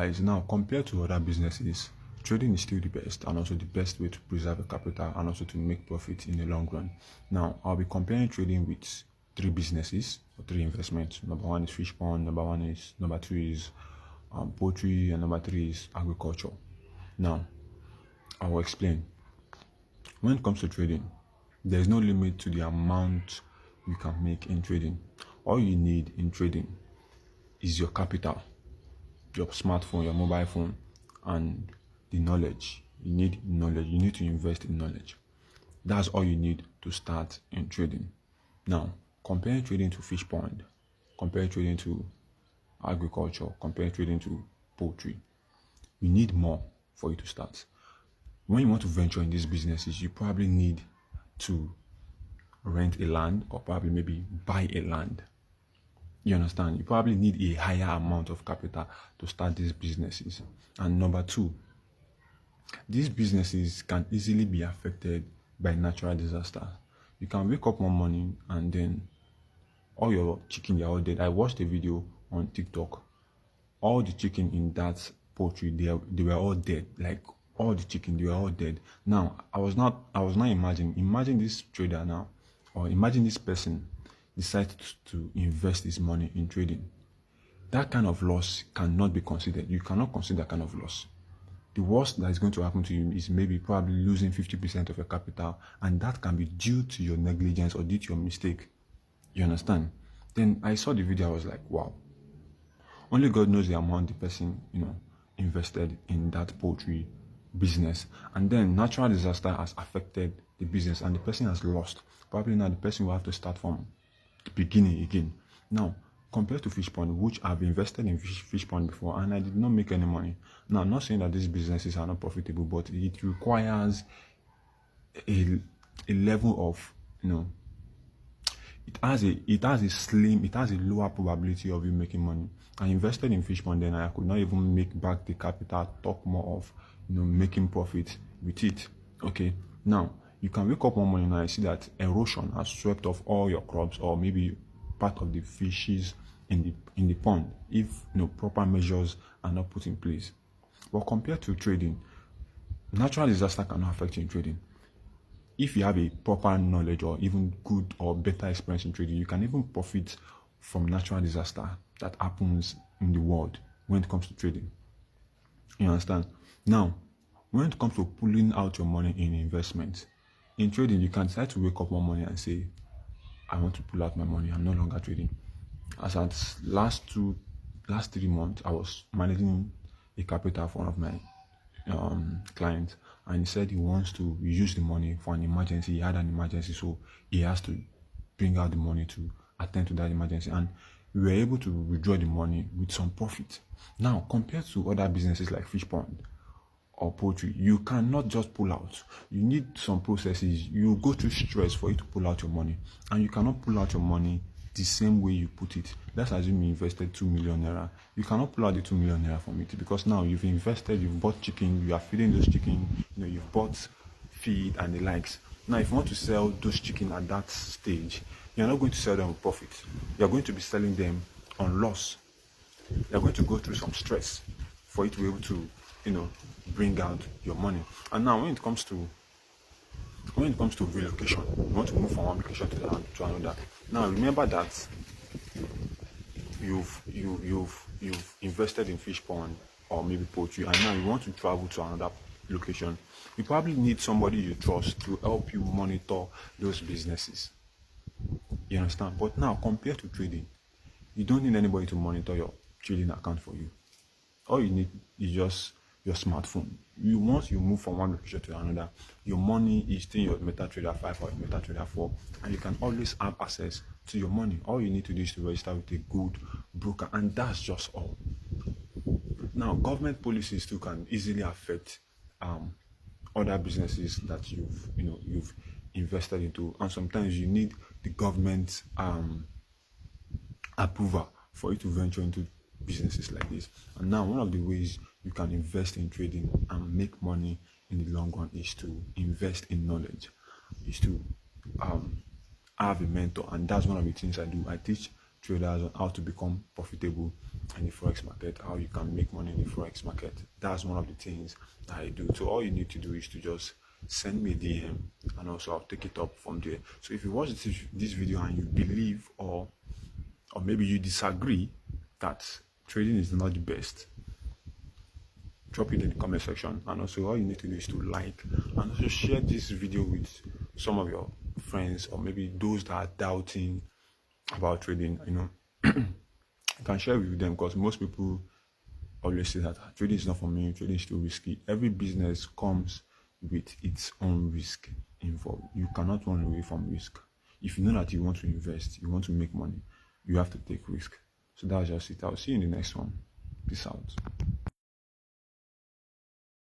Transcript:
Guys, now compared to other businesses, trading is still the best and also the best way to preserve a capital and also to make profit in the long run. Now, I'll be comparing trading with three businesses or three investments. Number one is fish pond, number two is poultry, and number three is agriculture. Now, I will explain. When it comes to trading, there is no limit to the amount you can make in trading. All you need in trading is your capital, your smartphone, your mobile phone, and the knowledge. You need knowledge. You need to invest in knowledge. That's all you need to start in trading. Now, compare trading to fish pond, compare trading to agriculture, compare trading to poultry. You need more for you to start. When you want to venture in these businesses, you probably need to rent a land or probably maybe buy a land. You understand? You probably need a higher amount of capital to start these businesses. And number two, these businesses can easily be affected by natural disaster. You can wake up one morning and then all your chicken, they're all dead. I watched a video on TikTok. All the chicken in that poultry, they were all dead. Like all the chicken, they were all dead. Now, I was not imagine this trader now, or imagine this person decide to invest his money in trading. That kind of loss cannot be considered. You cannot consider that kind of loss. The worst that is going to happen to you is maybe probably losing 50% of your capital, and that can be due to your negligence or due to your mistake. You understand? Then I saw the video, I was like, wow. Only God knows the amount the person, invested in that poultry business. And then natural disaster has affected the business and the person has lost. Probably now the person will have to start from the beginning again. Now, compared to fish pond, which I've invested in fish pond before and I did not make any money. Now, I'm not saying that these businesses are not profitable, but it requires a level of, it has a lower probability of you making money. I invested in fish pond, then I could not even make back the capital, talk more of making profit with it. Okay, now you can wake up one morning and see that erosion has swept off all your crops or maybe part of the fishes in the pond if proper measures are not put in place. But compared to trading, natural disaster cannot affect you in trading. If you have a proper knowledge or even good or better experience in trading, you can even profit from natural disaster that happens in the world when it comes to trading. You understand? Now, when it comes to pulling out your money in investments, in trading, you can decide to wake up one morning and say, I want to pull out my money. I'm no longer trading. As at last 3 months, I was managing a capital for one of my clients, and he said he wants to use the money for an emergency. He had an emergency, so he has to bring out the money to attend to that emergency, and we were able to withdraw the money with some profit. Now, compared to other businesses like fish pond or poultry, you cannot just pull out. You need some processes. You go through stress for you to pull out your money, and you cannot pull out your money the same way you put it. Let's assume you invested 2 million naira. You cannot pull out the 2 million naira from it because now you've invested, you've bought chicken, you are feeding those chicken, you've bought feed and the likes. Now, if you want to sell those chicken at that stage, you're not going to sell them with profit. You're going to be selling them on loss. You're going to go through some stress for you to be able to, bring out your money. And now, when it comes to relocation, you want to move from one location to another. Now, remember that you've invested in fish pond or maybe poultry, and now you want to travel to another location. You probably need somebody you trust to help you monitor those businesses. You understand? But now, compared to trading, you don't need anybody to monitor your trading account for you. All you need is just your smartphone. Once you move from one location to another, your money is still your MetaTrader 5 or MetaTrader 4, and you can always have access to your money. All you need to do is to register with a good broker, and that's just all. Now, government policies too can easily affect other businesses that you've invested into, and sometimes you need the government approval for you to venture into businesses like this. And now, one of the ways you can invest in trading and make money in the long run is to invest in knowledge, is to have a mentor, and that's one of the things I do. I teach traders on how to become profitable in the Forex market, how you can make money in the Forex market. That's one of the things that I do. So all you need to do is to just send me a DM, and also I'll take it up from there. So if you watch this video and you believe or maybe you disagree that trading is not the best, drop it in the comment section. And also all you need to do is to like and also share this video with some of your friends, or maybe those that are doubting about trading. You can share with them, because most people always say that trading is not for me, trading is too risky. Every business comes with its own risk involved. You cannot run away from risk. If you know that you want to invest, you want to make money, you have to take risk. So that's just it. I'll see you in the next one. Peace out.